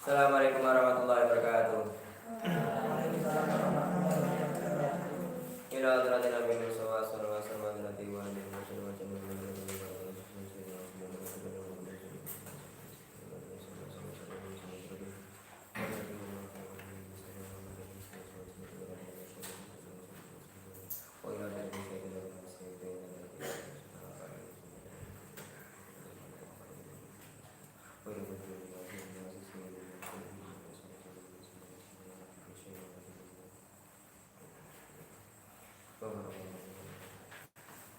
Assalamualaikum warahmatullahi wabarakatuh. Ila hadratin Nabi Muhammad sallallahu alaihi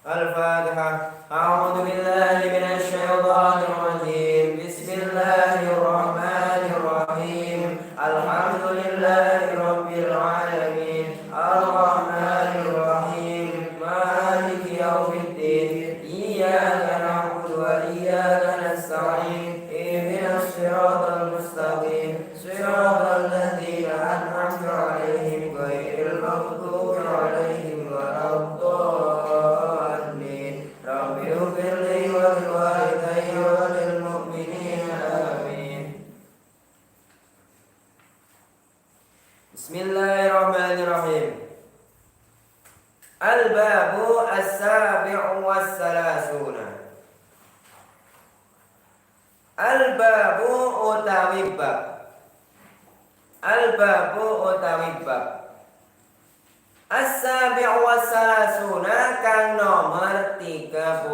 Al-Fatihah. A'udzu billahi minasy syaithanir rajim. Bismillahirrahmanirrahim. Alhamdulillahi rabbil alamin. Ar-Rahmanir Rahim. Maliki yaumiddin. Iyyaka na'budu wa iyyaka nasta'in. Ihdinas siratal mustaqim. Siratal ladzina an'amta 'alaihim ghairil maghdubi 'alaihim waladdallin. Rabbi ighfirli wa liwalidayya wa lil mu'minin. Amin. Bismillahirrahmanirrahim. Al-babu as-sabi'u was-salasuna. Al-babu utawi bab. Al-babu utawi bab. As-sabi'u was-salasuna kang nomor 37.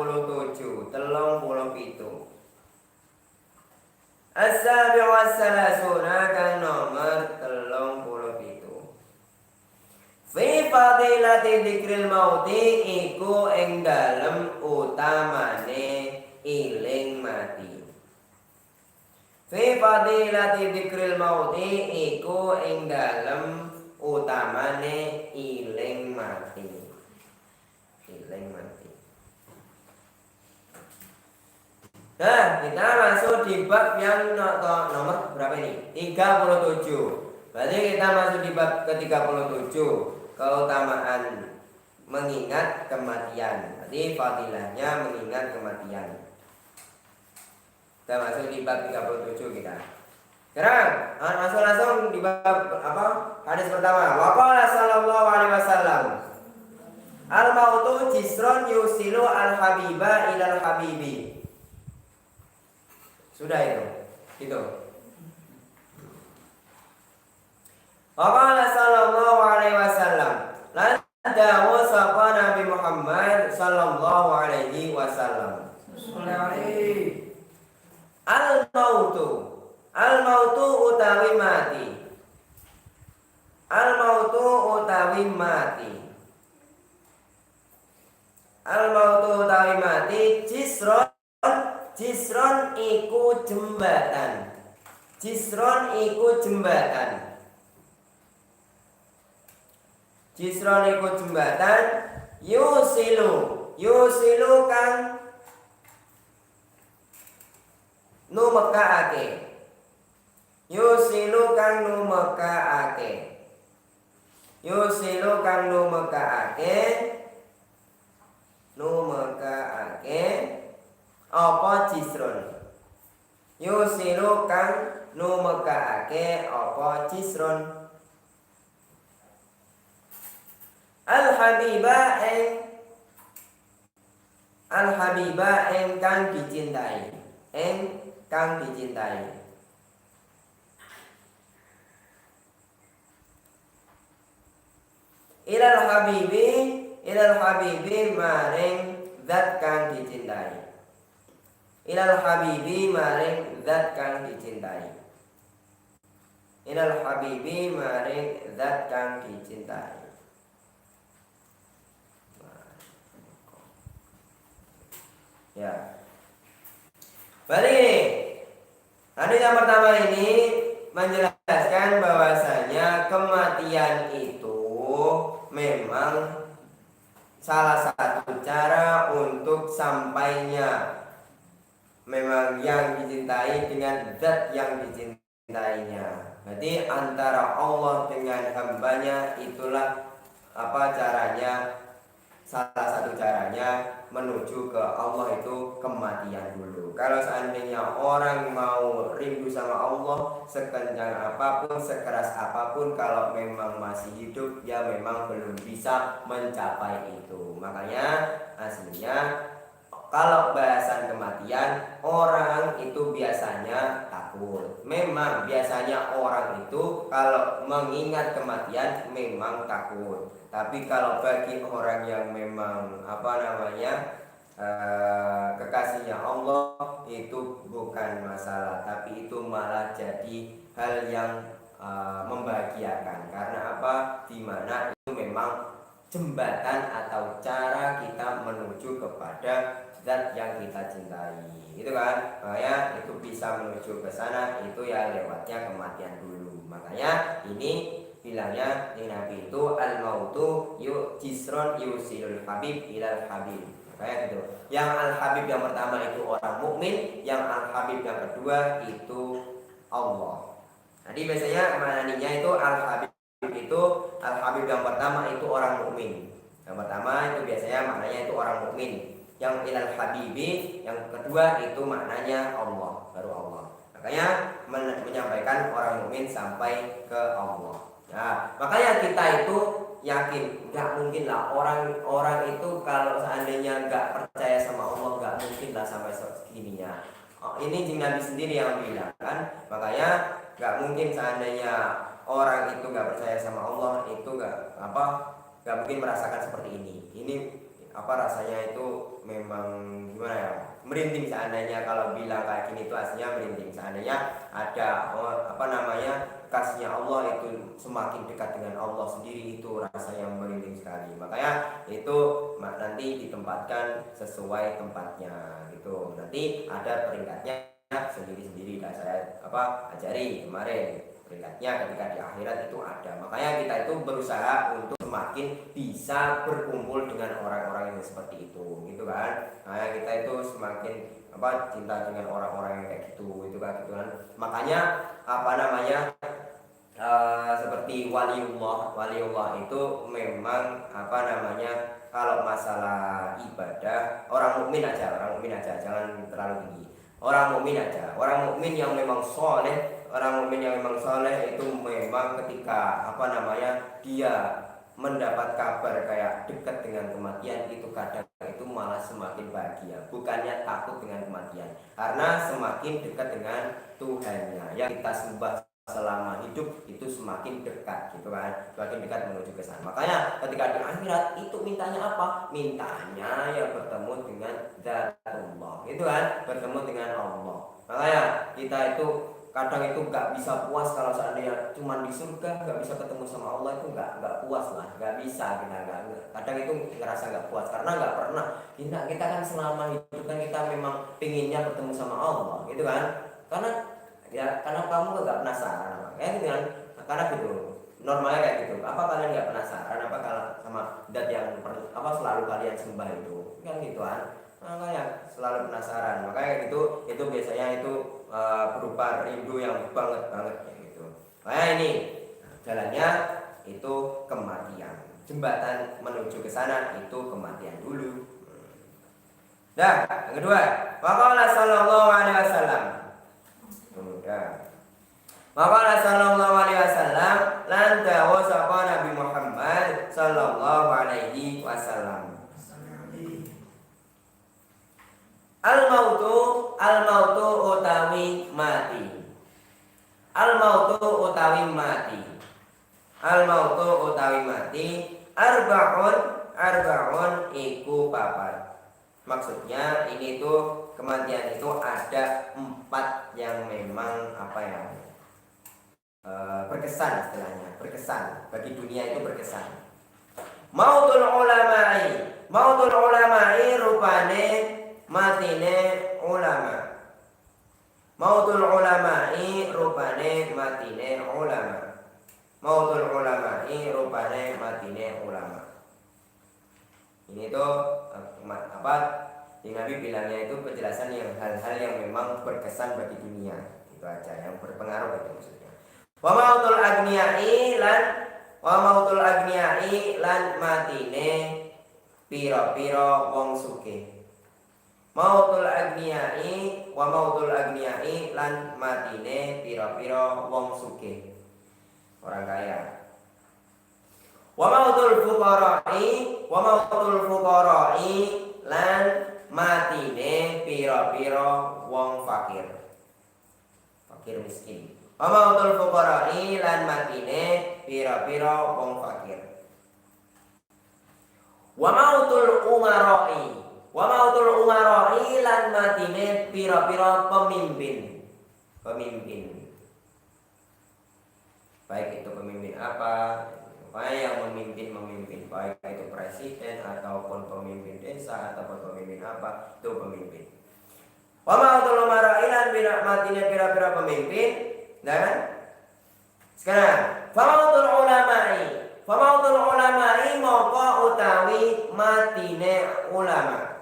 As-sabi'u was-salasuna kang nomor 37. Fi fadilati dzikril mauti iku ing dalem utamane iling mati. Fi fadilati dzikril mauti iku ing dalem utamane iling mati. Iling mati. Nah, kita masuk di bab yang nomor berapa ini? 37. Berarti kita masuk di bab ke-37, keutamaan mengingat kematian. Berarti fadilahnya mengingat kematian. Kita masuk di bab 37 kita. Sekarang masuk langsung di bab apa? Hadis pertama. Wa qala sallallahu alaihi wasallam. Al mautu jisrun yusilu al habiba ilal habibi. Sudah itu. Itu. Wa qala sallallahu alaihi wasallam. Lan dawu sapa Nabi Muhammad sallallahu alaihi wasallam. Al mautu. Al mautu utawi mati. Al mautu utawi mati. Al mautu utawi mati jisron. Jisron iku jembatan. Jisron iku jembatan. Jisron iku jembatan. Yusilu kang numekaake. Yusilu kang numekaake. Yusilu kang numekaake. Numekaake apa jisron. Yusilu kang numekaake apa jisron. Al-habiba ing kang dicintai. Ing kang dicintai. Ilal habibi maring zat kang dicintai. Ilal habibi maring zat kang dicintai. Ilal habibi maring zat kang dicintai. Ya. Balik ini. Hadis yang pertama ini menjelaskan bahwasanya kematian itu memang salah satu cara untuk sampainya memang yang dicintai dengan zat yang dicintainya. Berarti antara Allah dengan hambanya itulah apa caranya, salah satu caranya menuju ke Allah itu kematian dulu. kalau seandainya orang mau rindu sama Allah sekencang apapun, sekeras apapun, kalau memang masih hidup, ya memang belum bisa mencapai itu. Makanya aslinya kalau bahasan kematian, orang itu biasanya takut. Memang biasanya orang itu kalau mengingat kematian memang takut. Tapi kalau bagi orang yang memang kekasihnya Allah, itu bukan masalah, tapi itu malah jadi hal yang membahagiakan. Karena apa? Dimana itu memang jembatan atau cara kita menuju kepada zat yang kita cintai, itu kan. Makanya itu bisa menuju ke sana itu ya lewatnya kematian dulu. Makanya ini bilangnya di Nabi itu al mautu jisron yusilul habib ilal habib, kayak gitu. Yang al habib yang pertama itu orang mukmin, yang al habib yang kedua itu Allah. Jadi biasanya maknanya itu al habib itu, al habib yang pertama itu orang mukmin. Yang pertama itu biasanya maknanya itu orang mukmin. Yang ilal habibi yang kedua itu maknanya Allah, baru Allah. Makanya menyampaikan orang mukmin sampai ke Allah. Nah, makanya kita itu yakin nggak mungkin lah orang itu kalau seandainya nggak percaya sama Allah, nggak mungkin lah sampai segininya. Ini Nabi sendiri yang bilang kan. Makanya nggak mungkin seandainya orang itu nggak percaya sama Allah itu nggak mungkin merasakan seperti ini. Ini rasanya itu memang gimana ya, merinding seandainya kalau bilang kayak gini itu aslinya merinding. Seandainya ada kasihnya Allah itu semakin dekat dengan Allah sendiri, itu rasanya merinding sekali. Makanya itu nanti ditempatkan sesuai tempatnya gitu. Nanti ada peringkatnya sendiri-sendiri. Dan saya ajari kemarin peringkatnya ketika di akhirat itu ada. Makanya kita itu berusaha untuk semakin bisa berkumpul dengan orang-orang yang seperti itu, gitu kan. Nah, kita itu semakin cinta dengan orang-orang yang kayak gitu kan, gitu kan. Makanya seperti waliullah itu memang kalau masalah ibadah orang mukmin aja, jangan terlalu tinggi. Orang mukmin aja, orang mukmin yang memang soleh. Orang mukmin yang memang soleh itu memang ketika dia mendapat kabar kayak dekat dengan kematian, itu kadang itu malah semakin bahagia, bukannya takut dengan kematian, karena semakin dekat dengan Tuhannya yang kita sembah selama hidup itu semakin dekat, gitu kan, semakin dekat menuju ke sana. Makanya ketika di akhirat itu mintanya apa? Mintanya ya bertemu dengan Zatullah, itu kan, bertemu dengan Allah. Makanya kita itu kadang itu nggak bisa puas kalau seandainya cuma di surga nggak bisa ketemu sama Allah, itu nggak puas lah, nggak bisa kita kadang itu ngerasa nggak puas karena nggak pernah kita kan selama hidup kan kita memang pinginnya bertemu sama Allah, gitu kan. Karena kamu nggak penasaran kayak gitu kan, karena gitu normalnya kayak gitu. Apa kalian nggak penasaran kalau sama zat yang selalu kalian sembah itu kan, gitu kan. Makanya selalu penasaran, makanya gitu itu biasanya itu berupa rindu yang banget kayak gitu. Makanya ini jalannya itu kematian, jembatan menuju ke sana itu kematian dulu. Nah, yang kedua, waqala sallallahu alaihi wasallam. Waqala sallallahu alaihi wasallam lan tawasaqa Nabi Muhammad sallallahu alaihi wasallam. Al-mautu utawi mati. Al-mautu utawi mati. Al-mautu utawi mati. Arba'un iku papat. Maksudnya ini tuh kematian itu ada 4 yang memang berkesan, istilahnya berkesan bagi dunia, itu berkesan. Mautul ulama'i rupane matine ulama. Mautul ulama'i rupane matine ulama. Mautul ulama'i rupane matine ulama. Ini tuh di Nabi bilangnya itu penjelasan yang hal-hal yang memang berkesan bagi dunia, itu aja yang berpengaruh itu maksudnya. Wa mautul agniai lan matine pira-pira wong sugih. mautul agniyai wa mautul agniyai lan matine pira-pira wong sugih orang kaya. Wa mautul fuqara'i lan matine pira-pira wong fakir miskin. Wa mautul fuqara'i lan matine pira-pira wong fakir. Wa mautul umara'i lan matine pira-pira pemimpin. Baik itu pemimpin apa? Pokoknya yang memimpin, baik itu presiden ataupun pemimpin desa ataupun pemimpin apa, itu pemimpin. Wa mautul umara'i lan matine pira-pira pemimpin. Dan sekarang famautul ulama'i mongko utawi matine ulama.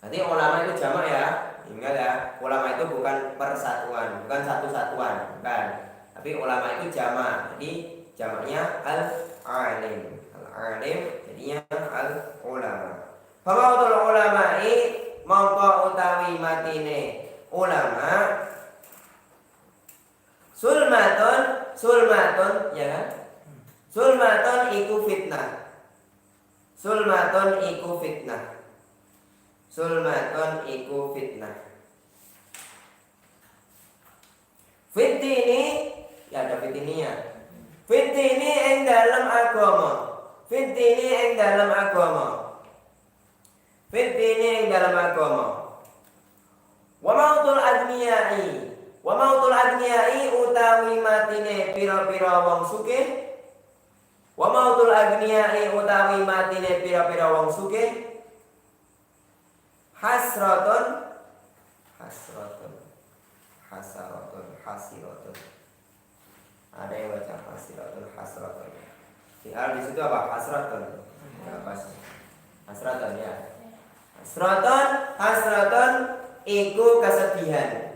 Nanti ulama itu jamak ya, ingat ya, ulama itu bukan persatuan, bukan satu-satuan, bukan. Tapi ulama itu jamak, jadi jamaknya al-alim jadinya al-ulama. Famautul ulama'i mongko utawi matine ulama. Sulmatun ya kan? Sulmatun iku fitnah. Fitini ya ada fitininya. Fitini ing dalam agama. Wa mautul agniyai utawi matine pira-pira wong sugih. Hasiratun. Ada yang baca hasratun. Di situ apa? Hasratun. Ya, pas. Hasratun ya. Hasratun iku kesedihan.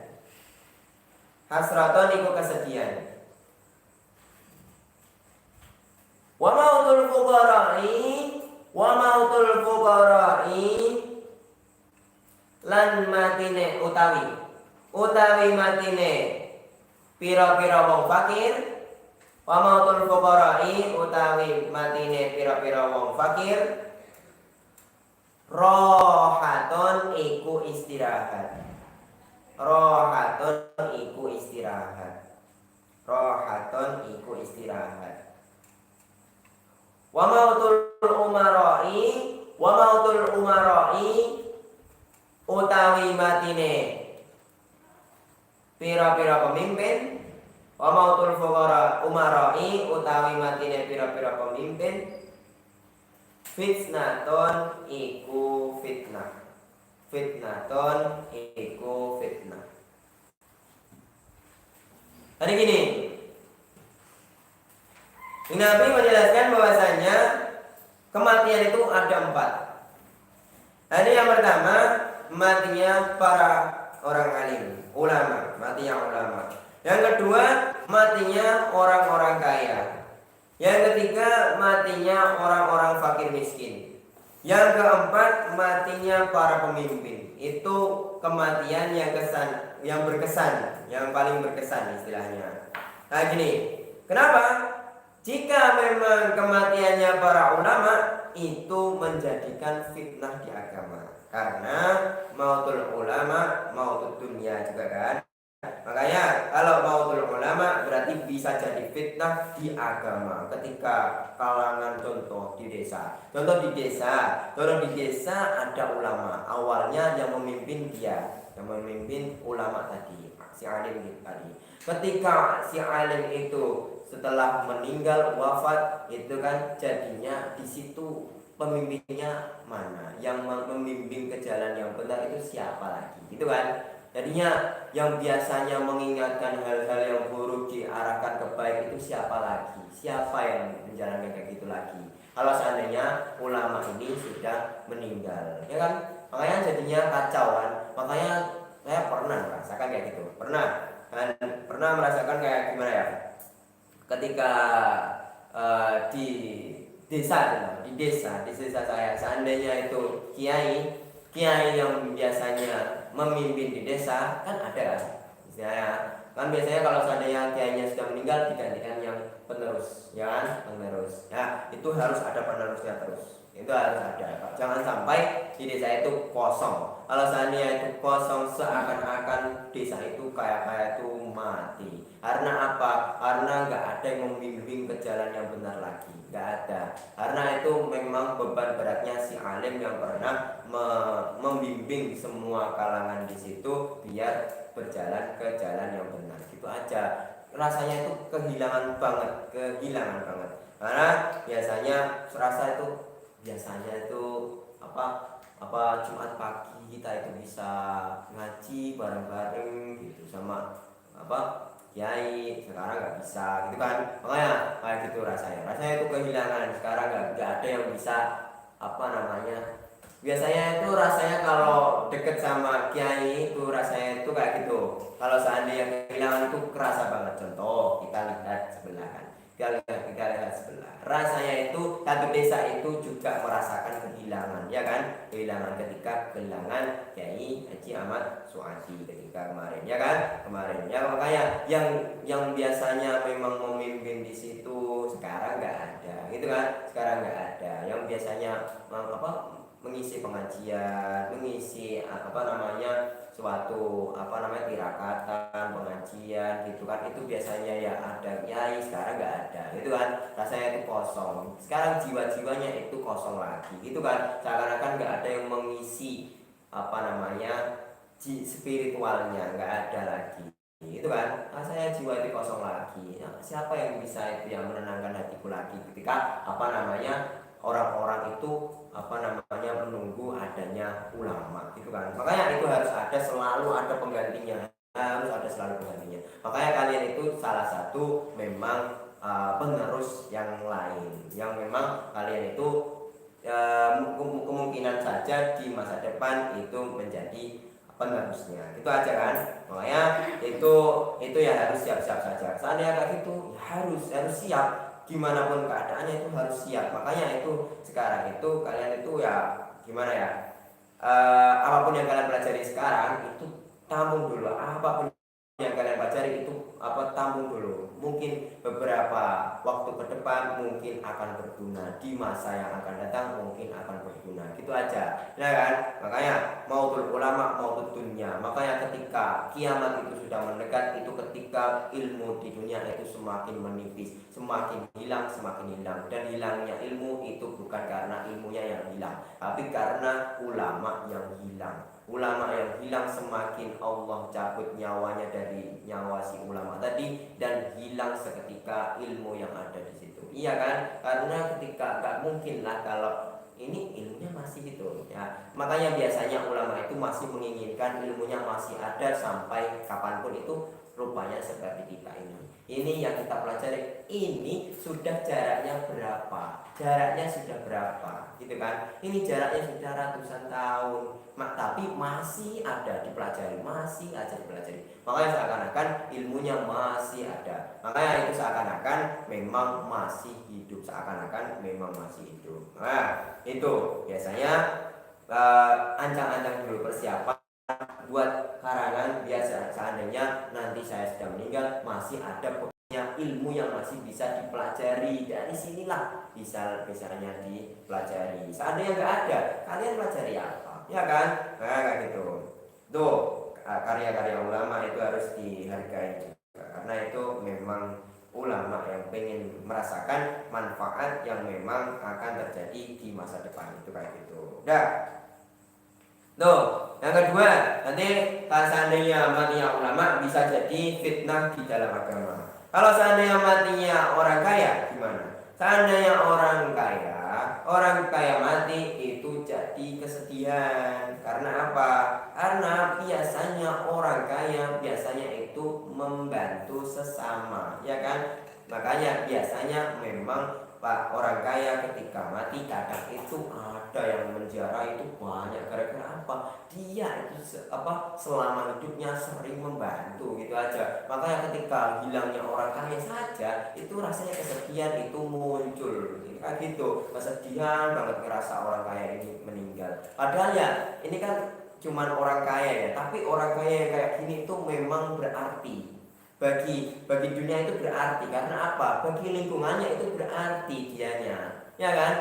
Wa mautul fuqara'i lan matine utawi matine pira-pira wong fakir. Wa mautul fuqara'i utawi matine pira-pira wong fakir. Rohatun iku istirahat. Wa mautul umara'i utawi matine pira-pira pemimpin. Wa mautul umara'i utawi matine pira-pira pemimpin. Fitnatun iku fitnah. Hari gini, Nabi menjelaskan bahwasanya kematian itu ada 4. Ini yang pertama, matinya para orang alim, matinya ulama. Yang kedua, matinya orang-orang kaya. Yang ketiga, matinya orang-orang fakir miskin. Yang keempat, matinya para pemimpin. Itu kematian yang berkesan, yang paling berkesan istilahnya. Nah gini, kenapa? Jika memang kematiannya para ulama itu menjadikan fitnah di agama. Karena mautul ulama, mautud dunia juga kan. Makanya kalau mautul ulama berarti bisa jadi fitnah di agama. Ketika kalangan contoh di desa ada ulama. Awalnya yang memimpin ulama tadi, si alim tadi. Ketika si alim itu setelah meninggal wafat, itu kan jadinya di situ pemimpinnya mana, yang membimbing ke jalan yang benar itu siapa lagi, gitu kan? Jadinya yang biasanya mengingatkan hal-hal yang buruk diarahkan ke baik itu siapa lagi? Siapa yang menjalankan kayak gitu lagi? Kalau seandainya ulama ini sudah meninggal, ya kan? Makanya jadinya kacau kan? Makanya saya pernah merasakan kayak gitu. Pernah merasakan kayak gimana ya? Ketika di desa saya, seandainya itu kiai kiai yang biasanya memimpin di desa kan ada kan, misalnya kan biasanya kalau seandainya kiainya sudah meninggal digantikan yang penerus, ya kan, penerus. Ya itu harus ada penerusnya terus, itu harus ada. Jangan sampai di desa itu kosong. Kalau seandainya itu kosong seakan-akan desa itu kayak itu mati. Karena apa? Karena nggak ada yang membimbing ke jalan yang benar lagi, nggak ada. Karena itu memang beban beratnya si alim yang pernah membimbing semua kalangan di situ biar berjalan ke jalan yang benar. Gitu aja. Rasanya itu kehilangan banget. Karena biasanya itu apa Jumat pagi kita itu bisa ngaji bareng-bareng gitu sama kiai. Sekarang nggak bisa gitu kan, makanya kayak gitu rasanya itu kehilangan. Sekarang nggak ada yang bisa biasanya itu rasanya kalau deket sama kiai itu rasanya itu kayak gitu. Kalau seandainya kehilangan itu kerasa banget. Contoh kita lihat sebelah kan, kita lihat sebelah, rasanya itu satu desa itu juga merasakan kehilangan, ya kan, kehilangan ketika kehilangan Kiai Haji Ahmad Suadi ketika kemarin, ya kan, kemarin ya. Makanya yang biasanya memang memimpin di situ sekarang nggak ada gitu kan, sekarang nggak ada. Yang biasanya mengisi pengajian, mengisi suatu tirakatan pengajian gitu kan, itu biasanya ya ada kiai. Sekarang nggak ada gitu kan, rasanya itu kosong. Sekarang jiwa-jiwanya itu kosong lagi gitu kan, seakan-akan nggak ada yang mengisi spiritualnya, nggak ada lagi itu kan, rasanya jiwa itu kosong lagi. Siapa yang bisa itu yang menenangkan hatiku lagi ketika orang-orang itu menunggu adanya ulama gitu kan. Makanya itu harus ada, selalu ada penggantinya, makanya kalian itu salah satu memang penerus yang lain, yang memang kalian itu kemungkinan saja di masa depan itu menjadi penerusnya. Itu aja kan, makanya itu ya harus siap-siap saja. Seandainya kayak gitu ya harus siap, gimana pun keadaannya itu harus siap. Makanya itu sekarang itu kalian itu ya gimana ya, apapun yang kalian pelajari sekarang itu tampung dulu. Apapun yang kalian pelajari itu tampung dulu. Mungkin beberapa waktu ke depan mungkin akan berguna, di masa yang akan datang mungkin akan berguna. Gitu aja, ya kan. Makanya mautul ulama mautud dunya. Makanya ketika kiamat itu sudah mendekat, itu ketika ilmu di dunia itu semakin menipis, semakin hilang. Dan hilangnya ilmu itu bukan karena ilmunya yang hilang, tapi karena ulama yang hilang. Ulama yang hilang, semakin Allah cabut nyawanya dari nyawa si ulama tadi, dan hilang seketika ilmu yang ada di situ. Iya kan? Karena ketika gak mungkin lah kalau ini ilmunya masih gitu ya. Makanya biasanya ulama itu masih menginginkan ilmunya masih ada sampai kapanpun itu. Rupanya seperti kita ini yang kita pelajari ini sudah jaraknya berapa, gitu kan. Ini jaraknya sudah ratusan tahun, tapi masih ada dipelajari, masih aja dipelajari. Makanya seakan-akan ilmunya masih ada. Makanya itu seakan-akan memang masih hidup, Nah itu biasanya ancang-ancang dulu persiapan buat karangan, biasa seandainya nanti saya sudah meninggal masih ada punya ilmu yang masih bisa dipelajari. Dari sinilah misalnya dipelajari. Seandainya nggak ada, kalian pelajari apa, ya kan? Nah kayak gitu. Tuh karya-karya ulama itu harus dihargai juga, karena itu memang ulama yang pengen merasakan manfaat yang memang akan terjadi di masa depan. Itu kayak gitu. Tuh, yang kedua, nanti kalau seandainya matinya ulama bisa jadi fitnah di dalam agama. Kalau seandainya matinya orang kaya gimana? Seandainya orang kaya mati itu jadi kesedihan. Karena apa? Karena biasanya orang kaya itu membantu sesama, ya kan? Makanya biasanya memang Pak, orang kaya ketika mati kadang itu ada yang menjara itu banyak. Gara-gara apa? Dia itu selama hidupnya sering membantu gitu aja. Makanya ketika hilangnya orang kaya saja itu rasanya kesedihan itu muncul. Kayak gitu, kesedihan banget ngerasa orang kaya ini meninggal. Padahal ya ini kan cuman orang kaya ya, tapi orang kaya kayak gini tuh memang berarti bagi dunia itu berarti. Karena apa? Bagi lingkungannya itu berarti dianya, ya kan?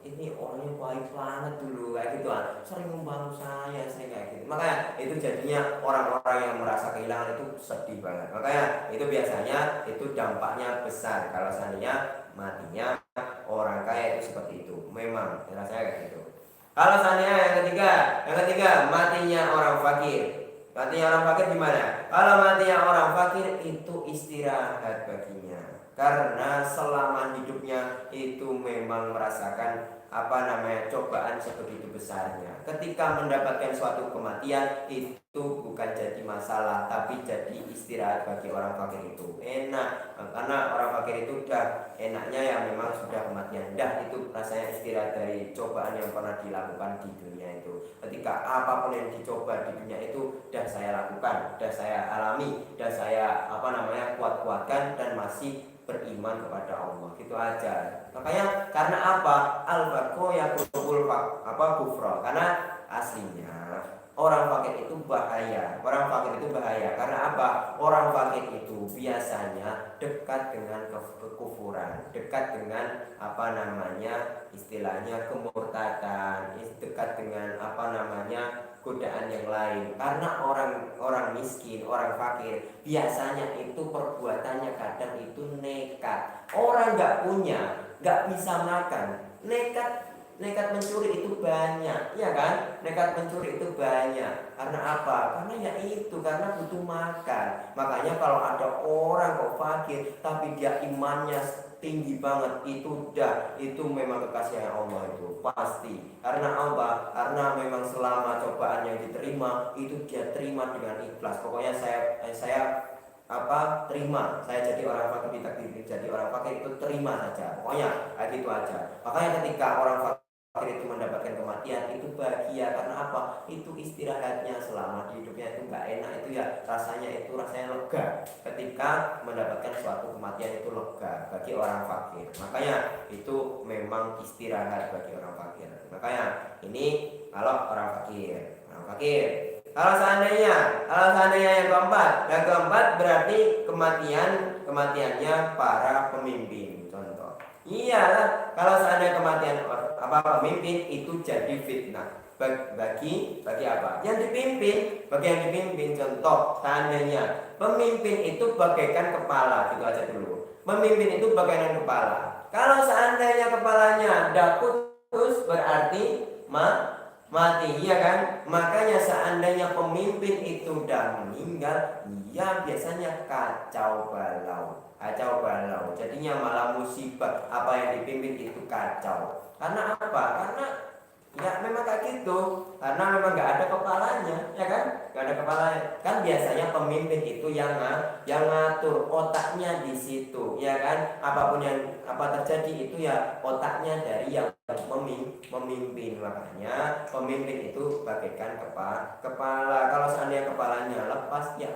Ini orangnya baik banget dulu kayak gitu kan, sering membantu saya kayak gitu. Makanya itu jadinya orang-orang yang merasa kehilangan itu sedih banget. Makanya itu biasanya itu dampaknya besar kalau seandainya matinya orang kaya itu seperti itu. Memang rasanya kayak gitu. Kalau seandainya yang ketiga matinya orang fakir. Matinya orang fakir gimana? Kalau matinya orang fakir itu istirahat baginya. Karena selama hidupnya itu memang merasakan cobaan sebegitu besarnya. Ketika mendapatkan suatu kematian itu bukan jadi masalah, tapi jadi istirahat bagi orang fakir itu. Enak, karena orang fakir itu udah enaknya ya memang sudah kematian. Itu rasanya istirahat dari cobaan yang pernah dilakukan di dunia itu. Ketika apapun yang dicoba di dunia itu udah saya lakukan, udah saya alami, udah saya kuat-kuatkan dan masih beriman kepada Allah, gitu aja. Makanya karena apa? Al-faqru yaqul kufra. Karena aslinya orang fakir itu bahaya. Orang fakir itu bahaya karena apa? Orang fakir itu biasanya dekat dengan kekufuran, dekat dengan istilahnya kemurtadan, dekat dengan godaan yang lain. Karena orang miskin, orang fakir biasanya itu perbuatannya kadang itu nekat. Orang nggak punya, nggak bisa makan, nekat mencuri itu banyak, ya kan? Nekat mencuri itu banyak. Karena apa? Karena ya itu, karena butuh makan. Makanya kalau ada orang kok fakir tapi dia imannya tinggi banget, itu memang kekasih Allah itu pasti. Karena apa? Karena memang selama cobaan yang diterima itu dia terima dengan ikhlas. Pokoknya saya terima, saya jadi orang fakir, ditakdir jadi orang fakir itu terima saja. Pokoknya kayak gitu aja. Makanya ketika orang fakir itu mendapatkan kematian itu bahagia. Karena apa? Itu istirahatnya selama di hidupnya itu nggak enak, itu ya rasanya lega. Ketika mendapatkan suatu kematian itu lega bagi orang fakir. Makanya itu memang istirahat bagi orang fakir. Makanya ini kalau orang fakir. Kalau seandainya yang keempat berarti kematiannya para pemimpin. Contoh, iyalah kalau seandainya kematian pemimpin itu jadi fitnah bagi apa? Yang dipimpin, bagi yang dipimpin. Contoh, seandainya pemimpin itu bagaikan kepala, gitu aja dulu. Pemimpin itu bagaikan kepala. Kalau seandainya kepalanya tidak putus berarti mati, ya kan? Makanya seandainya pemimpin itu udah meninggal, ya biasanya kacau balau. Jadinya malah musibah. Apa yang dipimpin itu kacau. Karena apa? Karena ya memang kayak gitu. Karena memang nggak ada kepalanya, ya kan? Nggak ada kepalanya. Kan biasanya pemimpin itu yang ngatur, otaknya di situ, ya kan? Apapun yang terjadi itu ya otaknya dari yang memimpin. Makanya pemimpin itu bagaikan kepala. Kalau seandainya kepalanya lepas, ya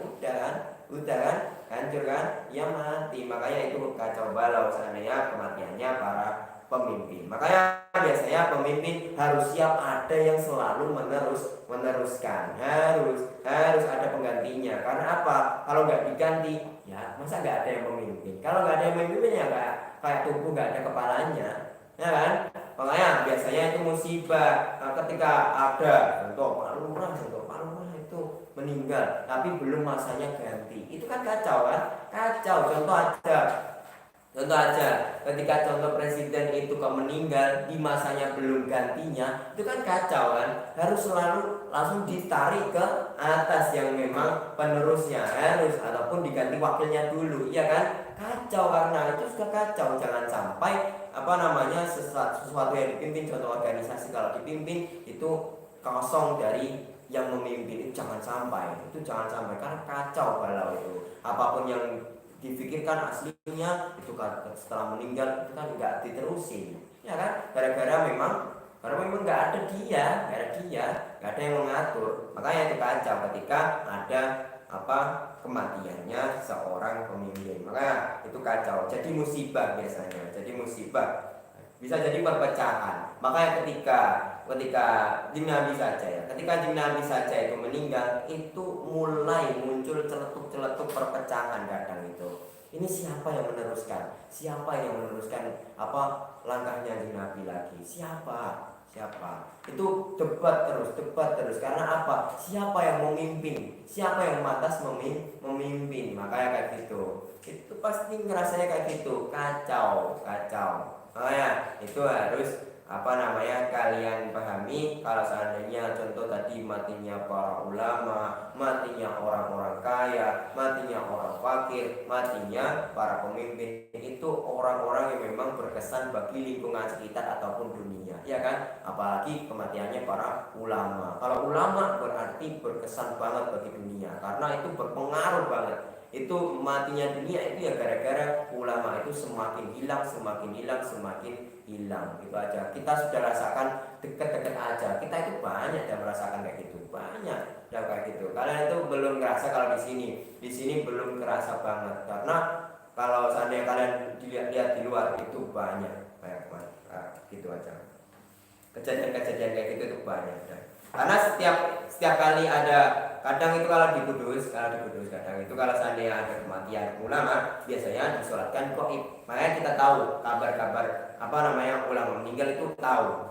udah kan, hancur kan, ya mati. Makanya itu kacau balau seandainya kematiannya para pemimpin. Makanya biasanya pemimpin harus siap ada yang selalu meneruskan. Harus ada penggantinya. Karena apa? Kalau nggak diganti, ya masa nggak ada yang memimpin? Kalau nggak ada yang memimpin ya kayak tubuh nggak ada kepalanya, ya kan? Makanya biasanya itu musibah. Ketika ada contoh Pak Lurah itu meninggal tapi belum masanya ganti, itu kan kacau kan? Kacau. Contoh aja, ketika contoh presiden itu kok meninggal di masanya belum gantinya, itu kan kacau kan? Harus selalu langsung ditarik ke atas yang memang penerusnya, ataupun diganti wakilnya dulu, ya kan? Kacau, karena itu sudah kacau. Jangan sampai sesuatu yang dipimpin, contoh organisasi kalau dipimpin itu kosong dari yang memimpin, itu jangan sampai karena kacau balau itu. Apapun yang dipikirkan aslinya itu kan setelah meninggal itu kan nggak diterusin, ya kan? Karena memang nggak ada dia, nggak ada yang mengatur. Makanya itu kacau ketika ada kematiannya seorang pemimpin. Makanya itu kacau. Jadi musibah biasanya. Jadi musibah bisa jadi perpecahan. Makanya ketika Jin Nabi saja ya, ketika Jin Nabi saja itu meninggal, itu mulai muncul celetuk-celetuk perpecahan kadang itu. Ini siapa yang meneruskan? Siapa yang meneruskan langkahnya Jin Nabi lagi? Siapa? Itu debat terus. Karena apa? Siapa yang memimpin? Siapa yang matas memimpin? Makanya kayak gitu. Itu pasti ngerasanya kayak gitu. Kacau. Makanya itu harus kalian pahami. Kalau seandainya contoh tadi matinya para ulama, matinya orang-orang kaya, matinya orang fakir, matinya para pemimpin, itu orang-orang yang memang berkesan bagi lingkungan sekitar ataupun dunia, ya kan? Apalagi kematiannya para ulama. Kalau ulama berarti berkesan banget bagi dunia, karena itu berpengaruh banget. Itu matinya dunia itu ya gara-gara ulama itu semakin hilang itu aja. Kita sudah rasakan deket-deket aja. Kita itu banyak yang merasakan kayak gitu, banyak yang kayak gitu. Kalian itu belum ngerasa kalau di sini belum kerasa banget, karena kalau seandainya kalian lihat di luar itu banyak gitu aja. Kejadian-kejadian kayak gitu itu banyak. Karena setiap kali ada, kadang itu kalau di Kudus kadang itu kalau seandainya ada kematian ulama biasanya disolatkan gaib. Makanya kita tahu kabar-kabar ulama meninggal itu tahu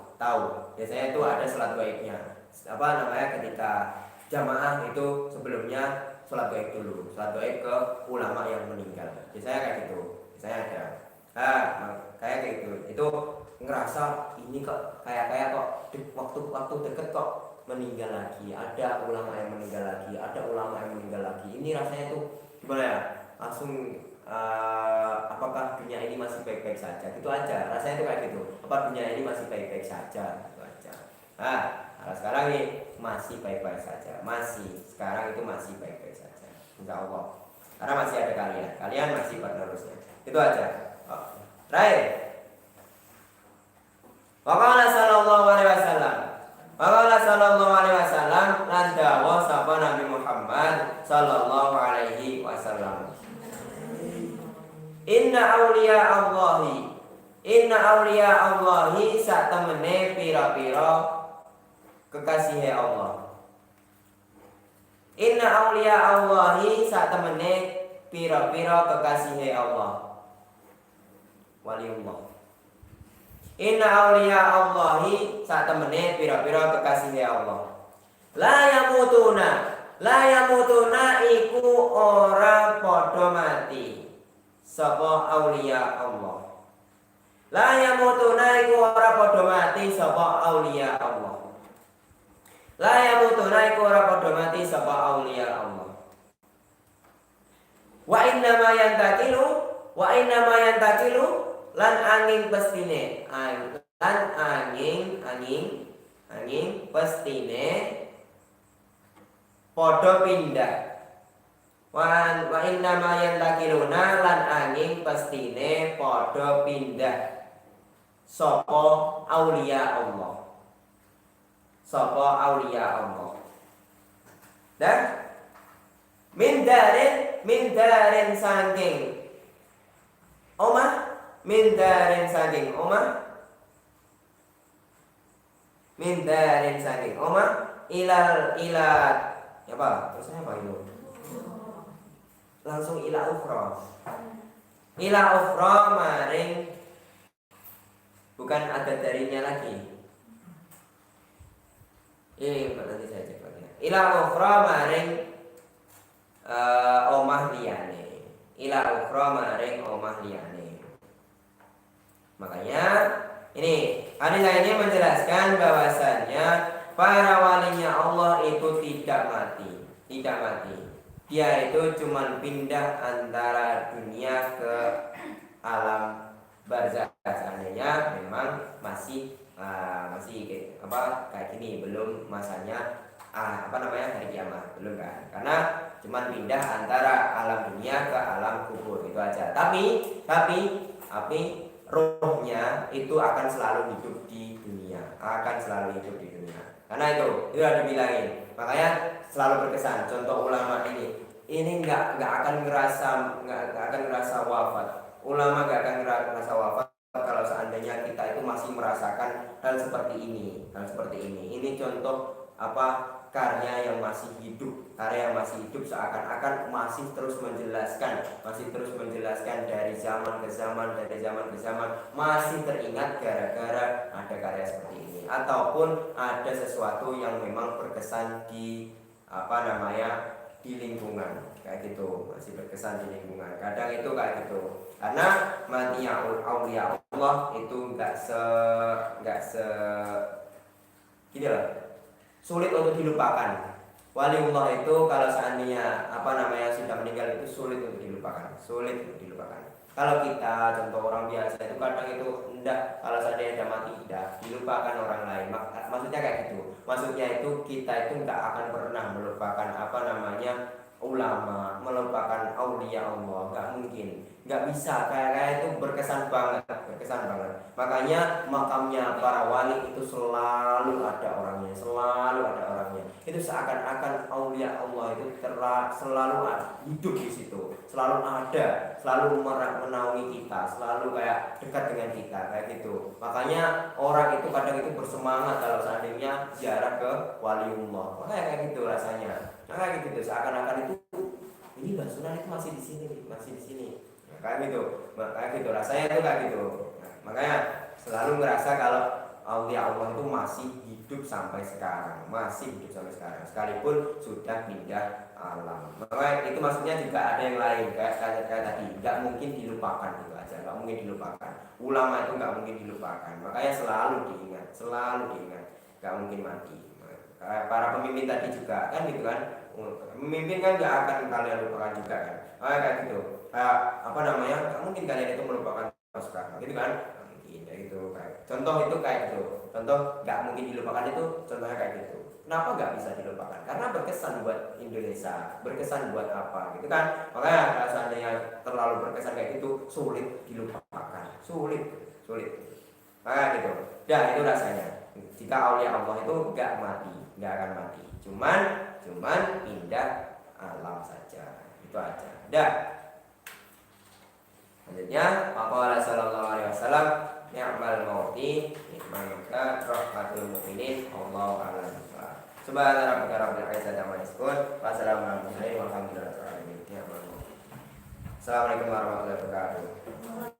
biasanya itu ada sholat gaibnya. Ketika jamaah itu sebelumnya sholat gaib dulu, sholat gaib ke ulama yang meninggal, biasanya kayak gitu, biasanya ada kayak gitu. Itu ngerasa ini kok kayak kok waktu deket kok meninggal lagi, ada ulama yang meninggal lagi, ini rasanya tuh gimana ya, langsung apakah dunia ini masih baik-baik saja, gitu aja rasanya itu kayak gitu. Apa dunia ini masih baik-baik saja, gitu aja. Kalau sekarang nih masih baik-baik saja, sekarang itu masih baik-baik saja, insya Allah, karena masih ada kalian masih penerusnya, itu aja. Terakhir, Waqala sallallahu alaihi wasallam nadawa sapa Nabi Muhammad sallallahu alaihi wasallam. Inna awliya Allahi sak temene pira-pira kekasih Allah. Inna awliya Allahi sak temene pira-pira kekasih Allah. Waliullah. Inna awliya Allahi sak temene pira-pira kekasih Allah. La yamutuna iku ora padha mati sapa awliya Allah. La yamutuna iku ora padha mati sapa awliya Allah. La yamutuna iku ora padha mati sapa awliya Allah. Wa inna ma yantakilu lan angin pestine padha pindah. Wa inna ma yantakiluna lan angin pestine padha pindah sapa aulia Allah. Dan min darin saking omah min darin saking omah ilal apa terusnya apa itu langsung ila ukhra maring bukan ada darinya lagi. Ini nanti saya cek lagi. Ila ukhra maring omah liyane. Makanya ini hadis ini menjelaskan bahwasannya para walinya Allah itu tidak mati. Dia itu cuma pindah antara dunia ke alam barzakh. Seandainya memang masih kayak gini, belum masanya hari kiamat, belum kan? Karena cuman pindah antara alam dunia ke alam kubur, itu aja. Tapi rohnya itu akan selalu hidup di dunia, akan selalu hidup di dunia. Karena itu udah dibilangin, makanya selalu berkesan. Contoh ulama ini nggak akan ngerasa wafat. Ulama nggak akan ngerasa wafat kalau seandainya kita itu masih merasakan hal seperti ini. Ini contoh karya yang masih hidup, seakan-akan masih terus menjelaskan dari zaman ke zaman, masih teringat gara-gara ada karya seperti ini, ataupun ada sesuatu yang memang berkesan di di lingkungan kayak gitu, masih berkesan di lingkungan. Kadang itu kayak gitu, karena matinya aulia Allah itu nggak se gini lah, sulit untuk dilupakan. Waliullah itu kalau seandainya sudah meninggal itu sulit untuk dilupakan. Kalau kita contoh orang biasa itu kadang itu enggak, kalau seandainya ada mati tidak dilupakan orang lain. Maksudnya kayak gitu. Maksudnya itu kita itu enggak akan pernah melupakan ulama, melupakan aulia Allah, enggak mungkin. Enggak bisa, kayak itu berkesan banget. Makanya makamnya para wali itu selalu ada orangnya. Itu seakan-akan aulia Allah itu selalu hidup di situ, selalu ada, selalu menaungi kita, selalu kayak dekat dengan kita kayak gitu. Makanya orang itu kadang itu bersemangat kalau seandainya ziarah ke waliullah. Makanya kayak gitu rasanya. Kayak gitu, seakan-akan itu ini Mbak Sunan itu masih di sini. Kayak gitu rasanya itu kayak gitu. Makanya selalu merasa kalau aulia Allah itu masih hidup sampai sekarang, sekalipun sudah pindah alam. Makanya itu maksudnya juga ada yang lain kayak tadi, nggak mungkin dilupakan, gitu aja, nggak mungkin dilupakan. Ulama itu nggak mungkin dilupakan, makanya selalu diingat, nggak mungkin mati. Para pemimpin tadi juga kan gitu kan, pemimpin kan nggak akan kalian lupakan juga kan, kayak gitu. Nggak mungkin kalian itu melupakan sekarang, gitu kan? Gitu, contoh itu kayak gitu, contoh nggak mungkin dilupakan itu contohnya kayak gitu. Kenapa nggak bisa dilupakan? Karena berkesan buat Indonesia, berkesan buat apa gitu kan. Makanya kalau seandainya terlalu berkesan kayak gitu sulit dilupakan, sulit. Makanya gitu. Dan itu rasanya jika aulia Allah itu nggak akan mati, cuman pindah alam saja, itu aja. Dah. Selanjutnya, Maqala sallallahu alaihi wasallam, ni'mal mauti nikmanuka rahmatul mu'minin, Allahu a'lam. Subhana rabbika rabbil izzati amma yasifun, wa salamun alal mursalin, walhamdulillahi rabbil alamin. Assalamualaikum warahmatullahi wabarakatuh.